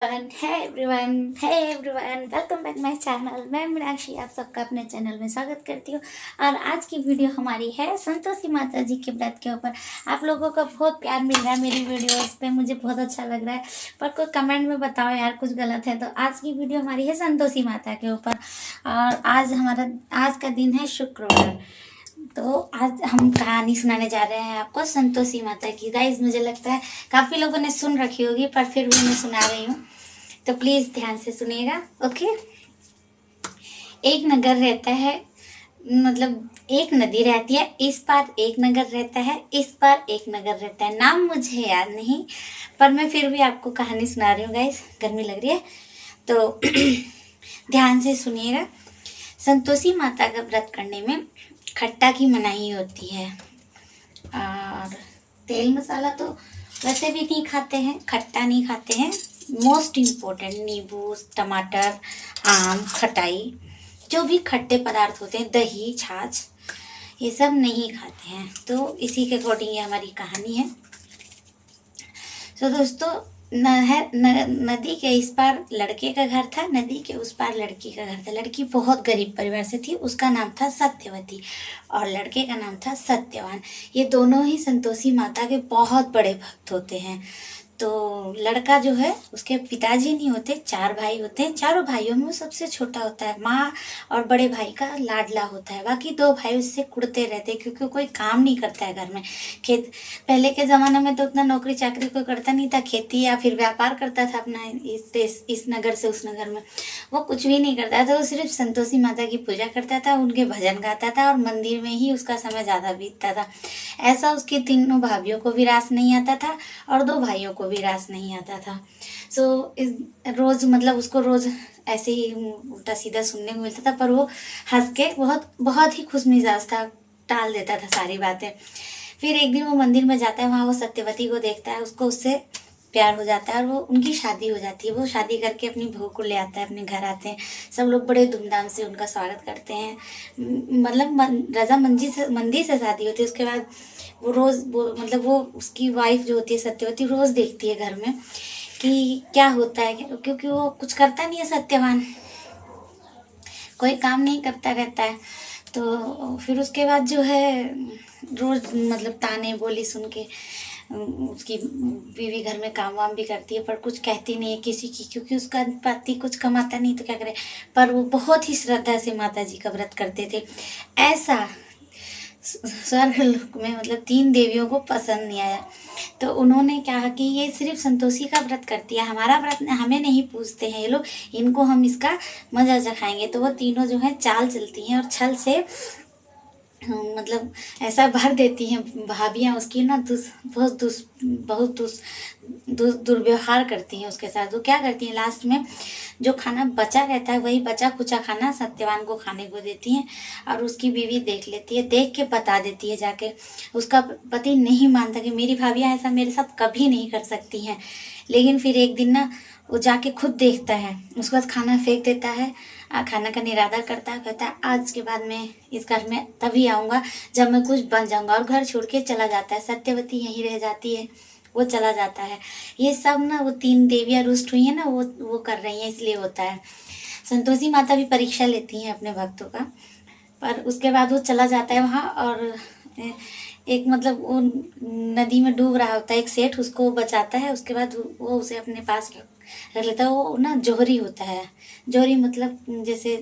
है everyone, welcome back my channel. मैं मीनाक्षी आप सबका अपने चैनल में स्वागत करती हूँ। और आज की वीडियो हमारी है संतोषी माता जी के व्रत के ऊपर। आप लोगों का बहुत प्यार मिल रहा है मेरी वीडियोस पे, मुझे बहुत अच्छा लग रहा है। पर कोई कमेंट में बताओ यार कुछ गलत है। तो आज की वीडियो हमारी है संतोषी माता के ऊपर। और आज का दिन है शुक्रवार। तो आज हम कहानी सुनाने जा रहे हैं आपको संतोषी माता की। गाइस मुझे लगता है काफी लोगों ने सुन रखी होगी, पर फिर भी मैं सुना रही हूँ, तो प्लीज ध्यान से सुनिएगा। ओके। एक नगर रहता है, मतलब एक नदी रहती है, इस पार एक नगर रहता है, इस पार एक नगर रहता है। नाम मुझे याद नहीं, पर मैं फिर भी आपको कहानी सुना रही हूँ। गाइस गर्मी लग रही है तो ध्यान से सुनिएगा। संतोषी माता का व्रत करने में खट्टा की मनाही होती है, और तेल मसाला तो वैसे भी नहीं खाते हैं, खट्टा नहीं खाते हैं। मोस्ट इम्पोर्टेंट नींबू, टमाटर, आम, खटाई, जो भी खट्टे पदार्थ होते हैं, दही, छाछ, ये सब नहीं खाते हैं। तो इसी के अकॉर्डिंग ये हमारी कहानी है। तो दोस्तों, नदी के इस पार लड़के का घर था, नदी के उस पार लड़की का घर था। लड़की बहुत गरीब परिवार से थी, उसका नाम था सत्यवती, और लड़के का नाम था सत्यवान। ये दोनों ही संतोषी माता के बहुत बड़े भक्त होते हैं। तो लड़का जो है, उसके पिताजी नहीं होते, 4 भाई होते हैं। चारों भाइयों में वो सबसे छोटा होता है। माँ और बड़े भाई का लाडला होता है। बाकी 2 भाई उससे कुड़ते रहते हैं, क्योंकि कोई काम नहीं करता है घर में। खेत पहले के ज़माने में तो उतना नौकरी चाकरी कोई करता नहीं था, खेती या फिर व्यापार करता था अपना, इस नगर से उस नगर में। वो कुछ भी नहीं करता था, वो सिर्फ संतोषी माता की पूजा करता था, उनके भजन गाता था, और मंदिर में ही उसका समय ज़्यादा बीतता था। ऐसा उसकी 3 भाभीियों को भी रास नहीं आता था, और 2 भाइयों को भी रास नहीं आता था। इस रोज़, मतलब उसको रोज़ ऐसे ही उल्टा सीधा सुनने को मिलता था, पर वो हंस के बहुत बहुत ही खुश मिजाज था, टाल देता था सारी बातें। फिर एक दिन वो मंदिर में जाता है, वहाँ वो सत्यवती को देखता है, उसको उससे प्यार हो जाता है, और वो उनकी शादी हो जाती है। वो शादी करके अपनी बहू को ले आता है, अपने घर आते हैं। सब लोग बड़े धूमधाम से उनका स्वागत करते हैं। मतलब रजामंदी से शादी होती है। उसके बाद वो रोज़ वो उसकी वाइफ जो होती है सत्यवती, रोज़ देखती है घर में कि क्या होता है, क्योंकि वो कुछ करता नहीं है सत्यवान, कोई काम नहीं करता रहता है। तो फिर उसके बाद जो है, रोज ताने बोली सुन के उसकी बीवी घर में काम वाम भी करती है, पर कुछ कहती नहीं है किसी की, क्योंकि उसका पति कुछ कमाता नहीं तो क्या करे। पर वो बहुत ही श्रद्धा से माता जी का व्रत करते थे। ऐसा स्वर्ग लोक में 3 देवियों को पसंद नहीं आया। तो उन्होंने कहा कि ये सिर्फ संतोषी का व्रत करती है, हमारा व्रत हमें नहीं पूछते हैं ये लोग, इनको हम इसका मजा चखाएंगे। तो वो तीनों जो है चाल चलती हैं, और छल से ऐसा भर देती हैं भाभियाँ उसकी ना, दुर्व्यवहार करती हैं उसके साथ। वो क्या करती हैं, लास्ट में जो खाना बचा रहता है, वही बचा कुचा खाना सत्यवान को खाने को देती हैं। और उसकी बीवी देख लेती है, देख के बता देती है जाके। उसका पति नहीं मानता कि मेरी भाभियाँ ऐसा मेरे साथ कभी नहीं कर सकती हैं। लेकिन फिर एक दिन ना वो जाके खुद देखता है, उसके बाद खाना फेंक देता है, खाना का निरादर करता है, कहता है आज के बाद मैं इस घर में तभी आऊँगा जब मैं कुछ बन जाऊँगा, और घर छोड़ के चला जाता है। सत्यवती यहीं रह जाती है, वो चला जाता है। ये सब ना वो 3 देवियाँ रुष्ट हुई हैं ना, वो कर रही हैं, इसलिए होता है। संतोषी माता भी परीक्षा लेती हैं अपने भक्तों का। पर उसके बाद वो चला जाता है वहाँ, और एक वो नदी में डूब रहा होता है, एक सेठ उसको बचाता है। उसके बाद वो उसे अपने पास रख लेता है। वो ना जोहरी होता है। जोहरी जैसे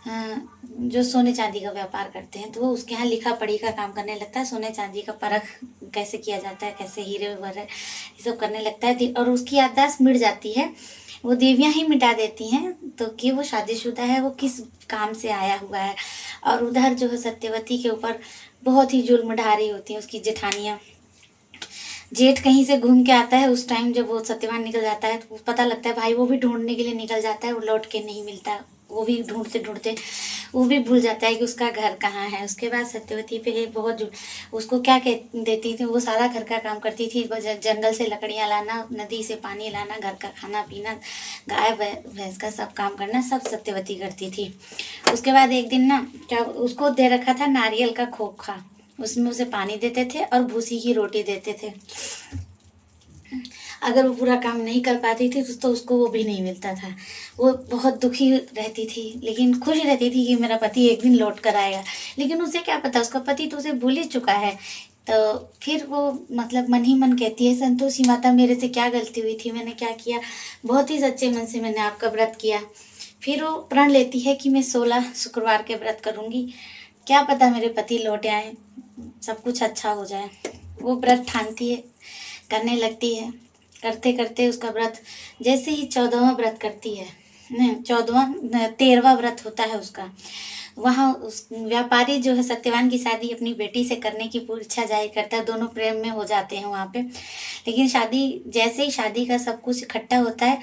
जो सोने चांदी का व्यापार करते हैं, तो वो उसके यहाँ लिखा पढ़ी का काम करने लगता है। सोने चांदी का परख कैसे किया जाता है, कैसे हीरे वगैरह ये सब करने लगता है। और उसकी याददाश्त मिट जाती है, वो देवियाँ ही मिटा देती हैं, तो कि वो शादीशुदा है, वो किस काम से आया हुआ है। और उधर जो है सत्यवती के ऊपर बहुत ही जुल्म ढा रही होती हैं उसकी जेठानियाँ। जेठ कहीं से घूम के आता है, उस टाइम जब वो सत्यवान निकल जाता है तो पता लगता है भाई वो भी ढूंढने के लिए निकल जाता है, वो लौट के नहीं मिलता। वो भी ढूंढते ढूंढते वो भी भूल जाता है कि उसका घर कहाँ है। उसके बाद सत्यवती पे बहुत उसको क्या कह देती थी, वो सारा घर का काम करती थी। जंगल से लकड़ियाँ लाना, नदी से पानी लाना, घर का खाना पीना, गाय भैंस का सब काम करना, सब सत्यवती करती थी। उसके बाद एक दिन ना क्या उसको दे रखा था नारियल का खोखा, उसमें उसे पानी देते थे और भूसी की रोटी देते थे। अगर वो पूरा काम नहीं कर पाती थी तो उसको वो भी नहीं मिलता था। वो बहुत दुखी रहती थी, लेकिन खुश रहती थी कि मेरा पति एक दिन लौट कर आएगा। लेकिन उसे क्या पता, उसका पति तो उसे भूल ही चुका है। तो फिर वो मतलब मन ही मन कहती है, संतोषी माता मेरे से क्या गलती हुई थी, मैंने क्या किया, बहुत ही सच्चे मन से मैंने आपका व्रत किया। फिर वो प्रण लेती है कि मैं 16 शुक्रवार के व्रत करूँगी, क्या पता मेरे पति लौट आए, सब कुछ अच्छा हो जाए। वो व्रत ठानती है, करने लगती है। करते करते उसका व्रत, जैसे ही 14वां व्रत करती है, नहीं 13वां व्रत होता है उसका, वहाँ उस व्यापारी जो है सत्यवान की शादी अपनी बेटी से करने की पूरी इच्छा जाहिर करता है। दोनों प्रेम में हो जाते हैं वहाँ पे। लेकिन शादी, जैसे ही शादी का सब कुछ इकट्ठा होता है,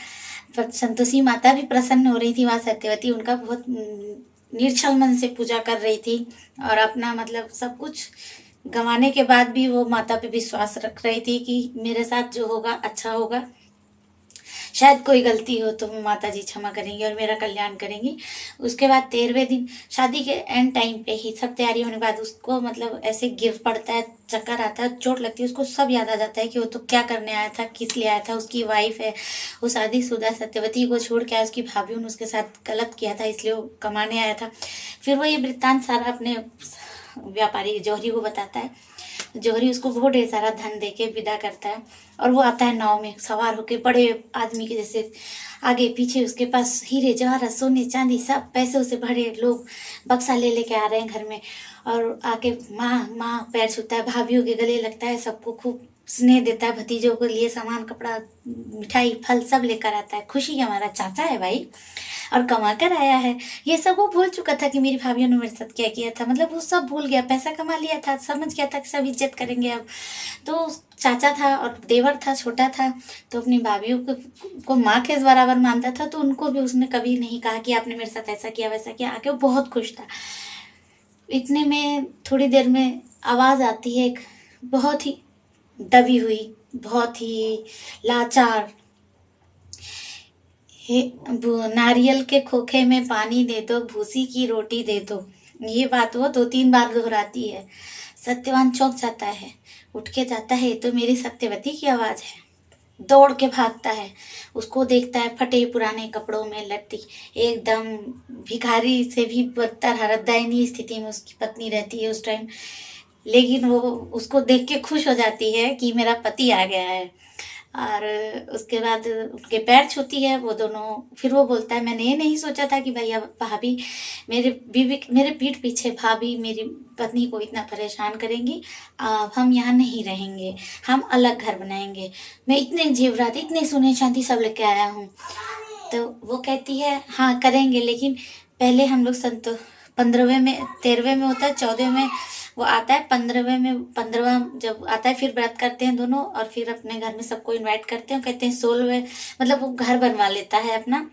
पर संतोषी माता भी प्रसन्न हो रही थी। वहाँ सत्यवती उनका बहुत निर्छल मन से पूजा कर रही थी, और अपना मतलब सब कुछ गंवाने के बाद भी वो माता पे विश्वास रख रही थी कि मेरे साथ जो होगा अच्छा होगा, शायद कोई गलती हो तो माता जी क्षमा करेंगी और मेरा कल्याण करेंगी। उसके बाद 13वें दिन शादी के एंड टाइम पे ही सब तैयारी होने के बाद उसको मतलब ऐसे गिर पड़ता है, चक्कर आता है, चोट लगती है, उसको सब याद आ जाता है कि वो तो क्या करने आया था, किस लिए आया था। उसकी वाइफ है, वो शादीशुदा सत्यवती को छोड़ के आया, उसकी भाभी ने उसके साथ गलत किया था, इसलिए वो कमाने आया था। फिर वो ये वृत्तांत सारा अपने व्यापारी जौहरी को बताता है। जौहरी उसको बहुत ढेर सारा धन दे के विदा करता है, और वो आता है नाव में सवार होके, बड़े आदमी के जैसे, आगे पीछे उसके पास हीरे जवाहरात सोने चांदी सब पैसे से भरे लोग बक्सा ले लेके आ रहे हैं घर में। और आके माँ माँ पैर छूता है, भाभीयों के गले लगता है, सबको खूब स्नेह देता है, भतीजों के लिए सामान कपड़ा मिठाई फल सब लेकर आता है। खुशी हमारा चाचा है भाई, और कमा कर आया है। ये सब वो भूल चुका था कि मेरी भाभीयों ने मेरे साथ क्या किया था, मतलब वो सब भूल गया, पैसा कमा लिया था, समझ गया था कि सब इज्जत करेंगे अब। तो चाचा था और देवर था, छोटा था, तो अपनी भाभीयों को माँ के बराबर मानता था। तो उनको भी उसने कभी नहीं कहा कि आपने मेरे साथ ऐसा किया वैसा किया, आके वो बहुत खुश था। इतने में थोड़ी देर में आवाज़ आती है, एक बहुत ही दबी हुई, बहुत ही लाचार, हे नारियल के खोखे में पानी दे दो, भूसी की रोटी दे दो। ये बात वो 2-3 बार दोहराती है। सत्यवान चौंक जाता है, उठ के जाता है, ये तो मेरी सत्यवती की आवाज़ है। दौड़ के भागता है, उसको देखता है फटे पुराने कपड़ों में लटकी, एकदम भिखारी से भी बदतर हालत, दयनीय स्थिति में उसकी पत्नी रहती है उस टाइम। लेकिन वो उसको देख के खुश हो जाती है कि मेरा पति आ गया है। और उसके बाद उनके पैर छूती है वो दोनों। फिर वो बोलता है, मैंने ये नहीं सोचा था कि भैया भाभी मेरे बीवी मेरे पीठ पीछे भाभी मेरी पत्नी को इतना परेशान करेंगी। अब हम यहाँ नहीं रहेंगे, हम अलग घर बनाएंगे। मैं इतने जेवरात, इतने सोने चांदी सब लेके आया हूँ। तो वो कहती है, हाँ करेंगे, लेकिन पहले हम लोग 15वें में, 13वें में होता है, 14वें में वो आता है, 15वें में, 15वां जब आता है फिर व्रत करते हैं दोनों, और फिर अपने घर में सबको इनवाइट करते हैं। कहते हैं 16वें, मतलब वो घर बनवा लेता है अपना,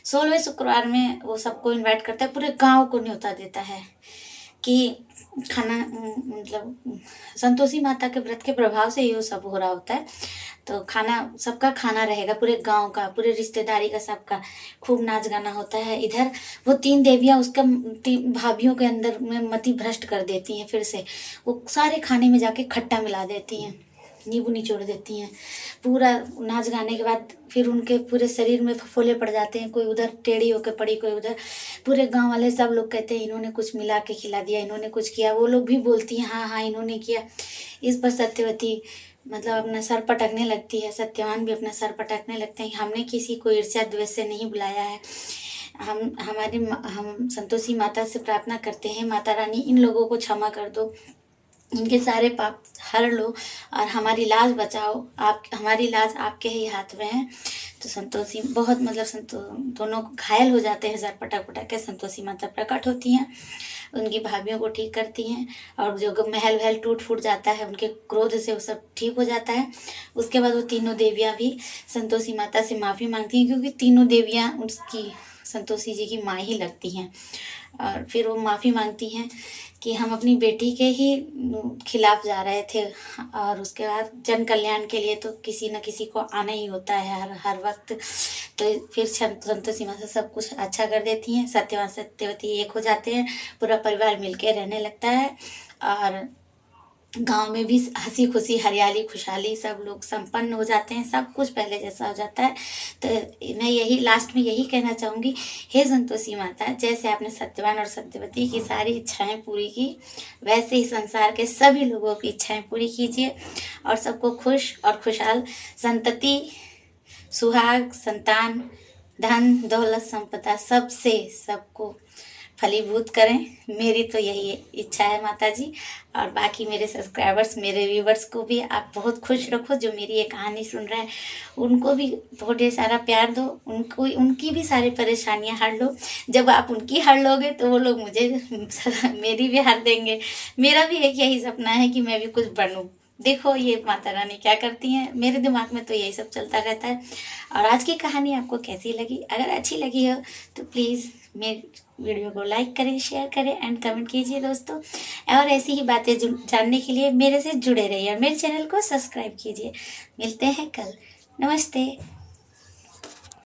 16वें शुक्रवार में वो सबको इनवाइट करता है, पूरे गांव को न्योता देता है कि खाना, मतलब संतोषी माता के व्रत के प्रभाव से ये सब हो रहा होता है। तो खाना, सबका खाना रहेगा, पूरे गांव का, पूरे रिश्तेदारी का, सबका खूब नाच गाना होता है। इधर वो 3 देवियां उसका भाभीियों के अंदर में मति भ्रष्ट कर देती हैं। फिर से वो सारे खाने में जाके खट्टा मिला देती हैं, नींबू निचोड़ देती हैं। पूरा नाच गाने के बाद फिर उनके पूरे शरीर में फफोले पड़ जाते हैं, कोई उधर टेढ़ी होकर पड़ी, कोई उधर। पूरे गांव वाले सब लोग कहते हैं इन्होंने कुछ मिला के खिला दिया, इन्होंने कुछ किया। वो लोग भी बोलती हैं हाँ हाँ इन्होंने किया। इस पर सत्यवती मतलब अपना सर पटकने लगती है, सत्यवान भी अपना सर पटकने लगते हैं। हमने किसी को ईर्ष्या द्वेष से नहीं बुलाया है, हम संतोषी माता से प्रार्थना करते हैं, माता रानी इन लोगों को क्षमा कर दो, इनके सारे पाप हर लो और हमारी लाज बचाओ, आप हमारी लाज आपके ही हाथ में है। तो संतोषी बहुत मतलब दोनों घायल हो जाते हैं, सर पटक पटक के। संतोषी माता प्रकट होती हैं, उनकी भाभीियों को ठीक करती हैं, और जो महल वहल टूट फूट जाता है उनके क्रोध से वो सब ठीक हो जाता है। उसके बाद वो तीनों देवियाँ भी संतोषी माता से माफ़ी मांगती हैं, क्योंकि तीनों देवियाँ उसकी संतोषी जी की माँ ही लगती हैं। और फिर वो माफ़ी मांगती हैं कि हम अपनी बेटी के ही खिलाफ जा रहे थे, और उसके बाद जन कल्याण के लिए तो किसी न किसी को आना ही होता है हर वक्त। तो फिर संतोषी माता सब कुछ अच्छा कर देती हैं, सत्यवान सत्यवती एक हो जाते हैं, पूरा परिवार मिलके रहने लगता है। और गांव में भी हंसी खुशी हरियाली खुशहाली सब लोग संपन्न हो जाते हैं, सब कुछ पहले जैसा हो जाता है। तो मैं यही लास्ट में यही कहना चाहूँगी, हे संतोषी माता, जैसे आपने सत्यवान और सत्यवती की सारी इच्छाएं पूरी की, वैसे ही संसार के सभी लोगों की इच्छाएं पूरी कीजिए और सबको खुश और खुशहाल संतति, सुहाग, संतान, धन दौलत संपदा सबसे सबको फलीभूत करें। मेरी तो यही इच्छा है माता जी। और बाकी मेरे सब्सक्राइबर्स, मेरे व्यूवर्स को भी आप बहुत खुश रखो, जो मेरी ये कहानी सुन रहे हैं उनको भी बहुत ढेर सारा प्यार दो, उनको उनकी भी सारी परेशानियां हर लो। जब आप उनकी हर लोगे तो वो लोग मुझे मेरी भी हर देंगे। मेरा भी एक यही सपना है कि मैं भी कुछ बनूं। देखो ये माता रानी क्या करती हैं, मेरे दिमाग में तो यही सब चलता रहता है। और आज की कहानी आपको कैसी लगी? अगर अच्छी लगी हो तो प्लीज़ मेरे वीडियो को लाइक करें, शेयर करें एंड कमेंट कीजिए दोस्तों। और ऐसी ही बातें जानने के लिए मेरे से जुड़े रहिए और मेरे चैनल को सब्सक्राइब कीजिए। मिलते हैं कल। नमस्ते।